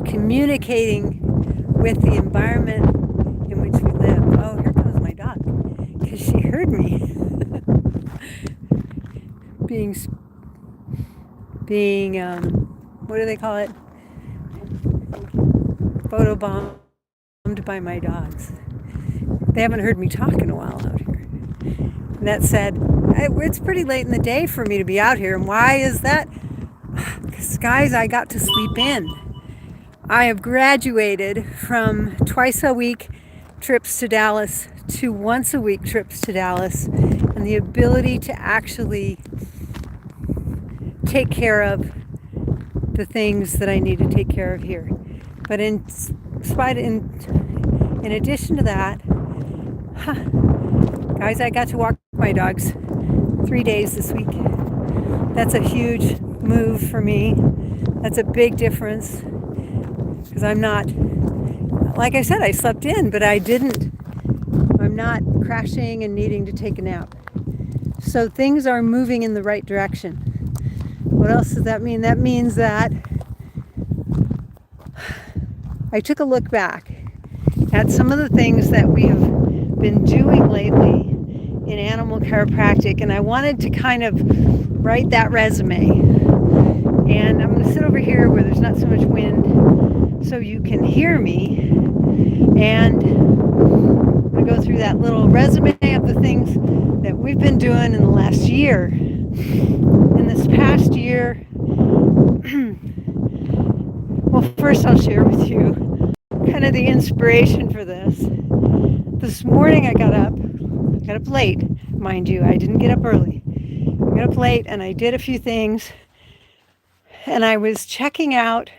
communicating with the environment in which we live. Oh, here comes my dog, because she heard me being what do they call it? Photobombed by my dogs. They haven't heard me talk in a while out here. And that said, it's pretty late in the day for me to be out here. And why is that? Because, guys, I got to sleep in. I have graduated from twice a week trips to Dallas to once a week trips to Dallas, and the ability to actually take care of the things that I need to take care of here. But in addition to that, guys, I got to walk my dogs 3 days this week. That's a huge move for me. That's a big difference, because I'm not, like I said, I slept in, but I'm not crashing and needing to take a nap. So things are moving in the right direction. What else does that mean? That means that I took a look back at some of the things that we have been doing lately in animal chiropractic, and I wanted to kind of write that resume. And I'm going to sit over here where there's not so much wind so you can hear me, and I'm going to go through that little resume of the things that we've been doing in the last year. In this past year, well, first I'll share with you kind of the inspiration for this. This morning I got up late, mind you. I didn't get up early. I got up late and I did a few things, and I was checking out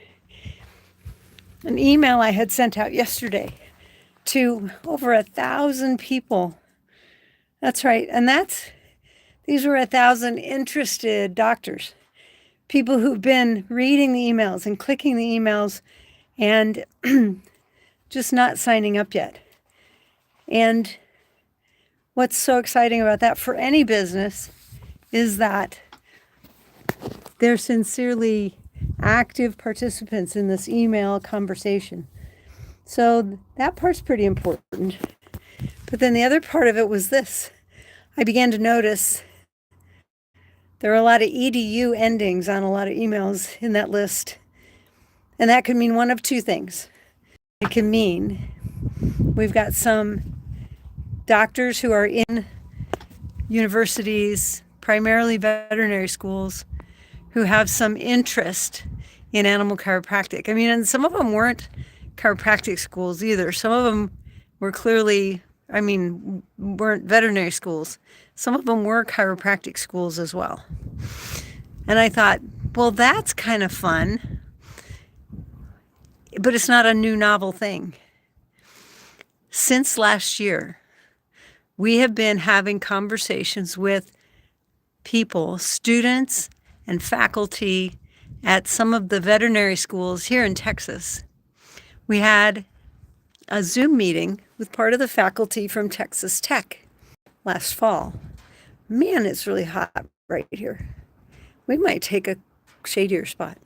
an email I had sent out yesterday to over 1,000 people. That's right, and these were 1,000 interested doctors, people who've been reading the emails and clicking the emails and just not signing up yet. And what's so exciting about that for any business is that they're sincerely active participants in this email conversation. So that part's pretty important. But then the other part of it was this. I began to notice there are a lot of edu endings on a lot of emails in that list. And that could mean one of two things. It can mean we've got some doctors who are in universities, primarily veterinary schools, who have some interest in animal chiropractic. I mean, and some of them weren't chiropractic schools either. Some of them were weren't veterinary schools. Some of them were chiropractic schools as well. And I thought, well, that's kind of fun, but it's not a new novel thing. Since last year, we have been having conversations with people, students and faculty at some of the veterinary schools here in Texas. We had a Zoom meeting with part of the faculty from Texas Tech last fall. Man, it's really hot right here. We might take a shadier spot.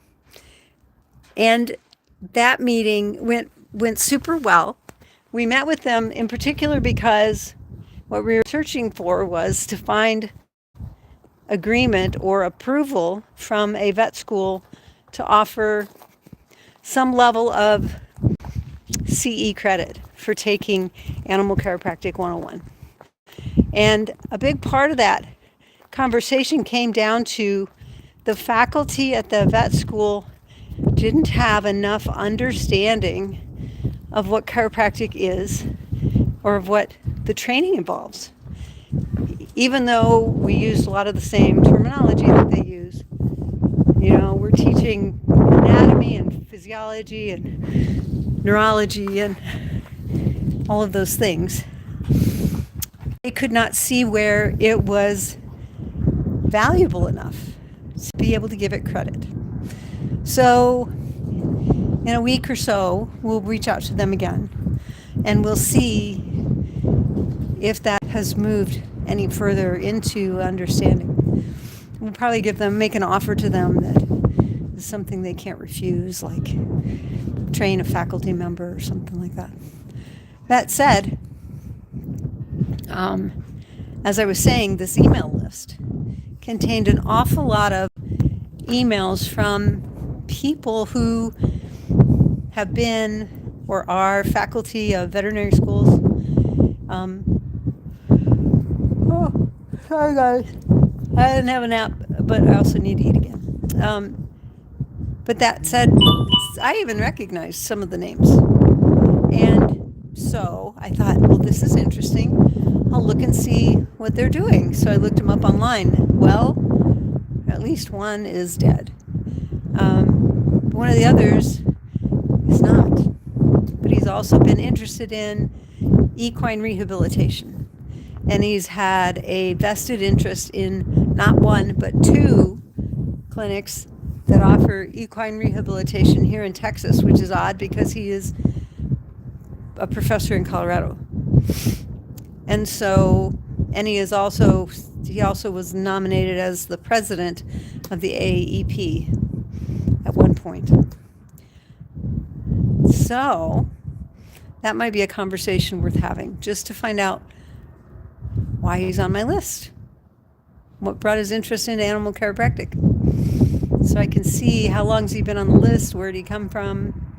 And that meeting went super well. We met with them in particular because what we were searching for was to find agreement or approval from a vet school to offer some level of CE credit for taking Animal Chiropractic 101. And a big part of that conversation came down to the faculty at the vet school didn't have enough understanding of what chiropractic is or of what the training involves. Even though we use a lot of the same terminology that they use. You know, we're teaching anatomy and physiology and neurology and all of those things. They could not see where it was valuable enough to be able to give it credit. So in a week or so, we'll reach out to them again and we'll see if that has moved any further into understanding. We'll probably make an offer to them that is something they can't refuse, like train a faculty member or something like that. That said, as I was saying, this email list contained an awful lot of emails from people who have been or are faculty of veterinary schools. Oh, sorry guys. I didn't have a nap, but I also need to eat again. But that said, I even recognized some of the names. And so I thought, well, this is interesting. I'll look and see what they're doing. So I looked them up online. Well, at least one is dead. One of the others is not. But he's also been interested in equine rehabilitation. And he's had a vested interest in not one, but two clinics that offer equine rehabilitation here in Texas, which is odd because he is a professor in Colorado. And so, and he also was nominated as the president of the AEP at one point. So, that might be a conversation worth having, just to find out why he's on my list. What brought his interest into animal chiropractic. So I can see how long has he been on the list, where did he come from.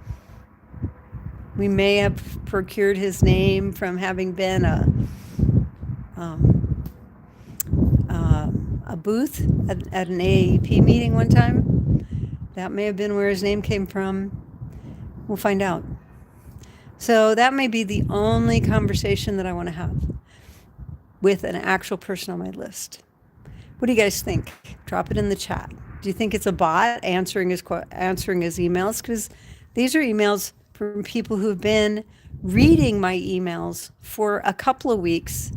We may have procured his name from having been a booth at an AAP meeting one time. That may have been where his name came from. We'll find out. So that may be the only conversation that I want to have with an actual person on my list. What do you guys think? Drop it in the chat. Do you think it's a bot answering his emails? Because these are emails from people who have been reading my emails for a couple of weeks.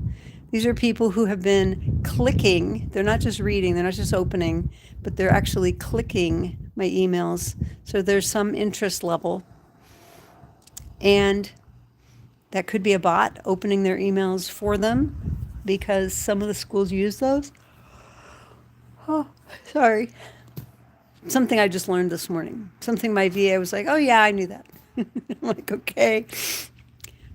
These are people who have been clicking. They're not just reading, they're not just opening, but they're actually clicking my emails. So there's some interest level. And that could be a bot opening their emails for them because some of the schools use those. Oh, sorry. Something I just learned this morning. Something my VA was like, oh yeah, I knew that. I'm like, okay.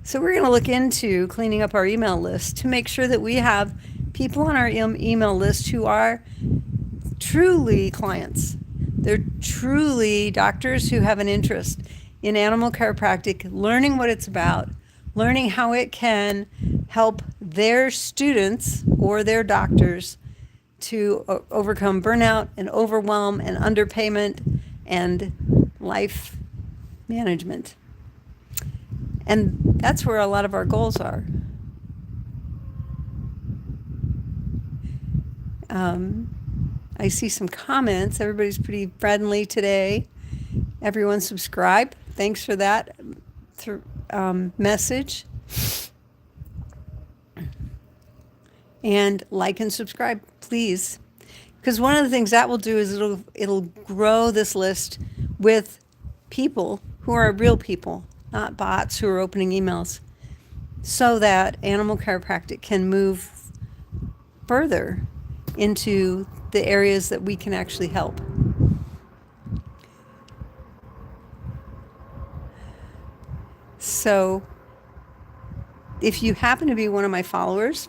So we're going to look into cleaning up our email list to make sure that we have people on our email list who are truly clients. They're truly doctors who have an interest in animal chiropractic, learning what it's about, learning how it can help their students or their doctors to overcome burnout and overwhelm and underpayment and life management. And that's where a lot of our goals are. I see some comments. Everybody's pretty friendly today. Everyone subscribe. Thanks for that message. And like and subscribe, please. Because one of the things that will do is it'll grow this list with people who are real people, not bots who are opening emails, so that animal chiropractic can move further into the areas that we can actually help. So if you happen to be one of my followers,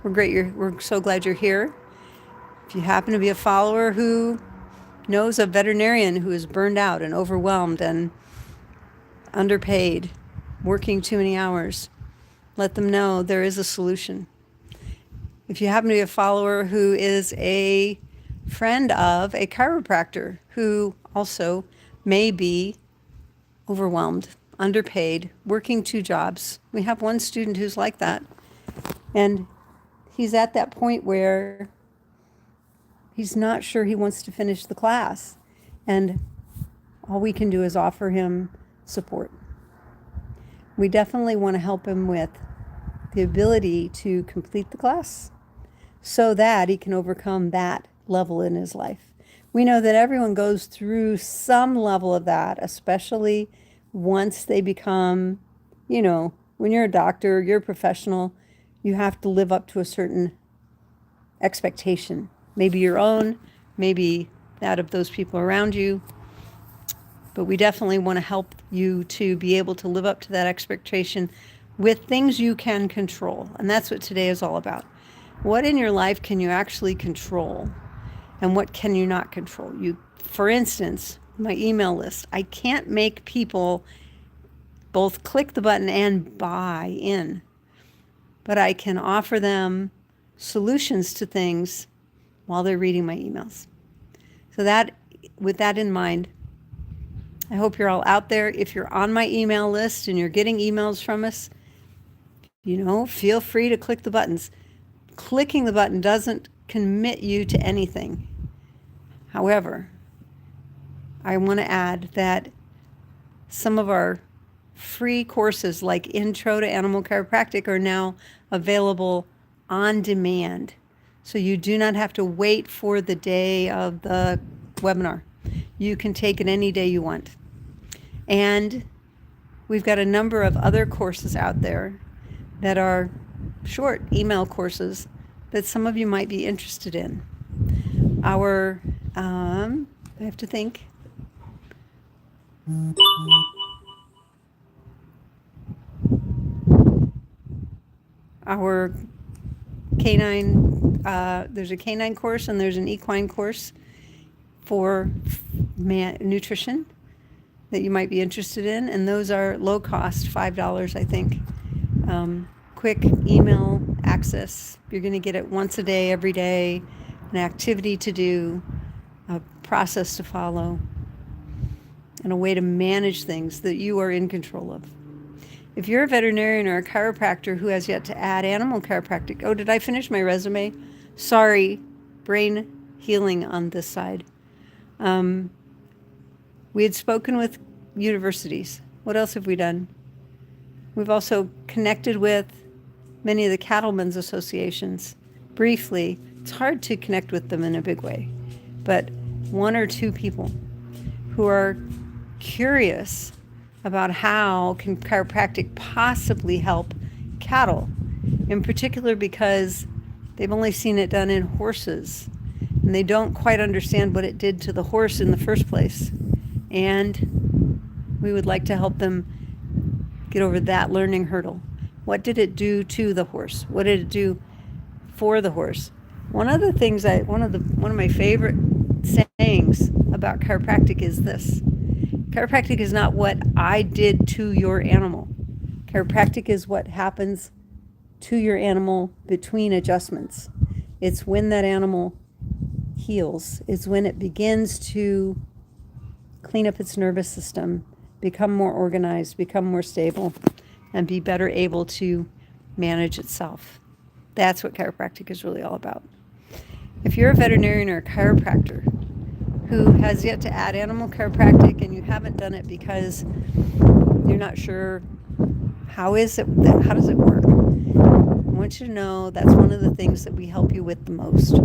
we're so glad you're here. If you happen to be a follower who knows a veterinarian who is burned out and overwhelmed and underpaid, working too many hours, let them know there is a solution. If you happen to be a follower who is a friend of a chiropractor who also may be overwhelmed, underpaid, working two jobs. We have one student who's like that. And he's at that point where he's not sure he wants to finish the class. And all we can do is offer him support. We definitely want to help him with the ability to complete the class so that he can overcome that level in his life. We know that everyone goes through some level of that, especially once they become, when you're a doctor, you're a professional, you have to live up to a certain expectation, maybe your own, maybe that of those people around you. But we definitely want to help you to be able to live up to that expectation with things you can control. And that's what today is all about. What in your life can you actually control? And what can you not control? For instance, my email list. I can't make people both click the button and buy in, but I can offer them solutions to things while they're reading my emails. So with that in mind, I hope you're all out there. If you're on my email list and you're getting emails from us, feel free to click the buttons. Clicking the button doesn't commit you to anything. However, I want to add that some of our free courses like Intro to Animal Chiropractic are now available on demand. So you do not have to wait for the day of the webinar. You can take it any day you want. And we've got a number of other courses out there that are short email courses that some of you might be interested in. I have to think. Our canine, there's a canine course and there's an equine course for nutrition that you might be interested in, and those are low cost, $5, I think. Quick email access. You're going to get it once a day, every day, an activity to do, a process to follow, and a way to manage things that you are in control of. If you're a veterinarian or a chiropractor who has yet to add animal chiropractic, oh, did I finish my resume? Sorry, brain healing on this side. We had spoken with universities. What else have we done? We've also connected with many of the cattlemen's associations briefly. It's hard to connect with them in a big way, but one or two people who are curious about how can chiropractic possibly help cattle, in particular because they've only seen it done in horses and they don't quite understand what it did to the horse in the first place. And we would like to help them get over that learning hurdle. What did it do to the horse? What did it do for the horse? One of the things one of my favorite sayings about chiropractic is this: chiropractic is not what I did to your animal. Chiropractic is what happens to your animal between adjustments. It's when that animal heals. It's when it begins to clean up its nervous system, become more organized, become more stable, and be better able to manage itself. That's what chiropractic is really all about. If you're a veterinarian or a chiropractor who has yet to add animal chiropractic and you haven't done it because you're not sure how does it work, I want you to know that's one of the things that we help you with the most.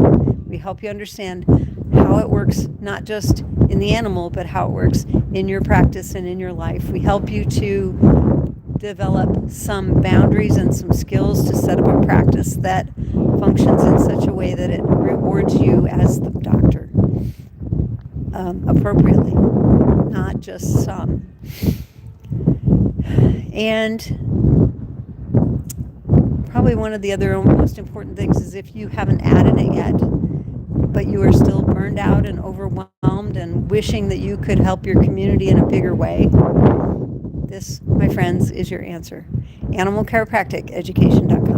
We help you understand how it works, not just in the animal, but how it works in your practice and in your life. We help you to develop some boundaries and some skills to set up a practice that functions in such a way that it rewards you as the doctor appropriately, not just some. And probably one of the other most important things is if you haven't added it yet, but you are still burned out and overwhelmed and wishing that you could help your community in a bigger way, this, my friends, is your answer. AnimalChiropracticEducation.com.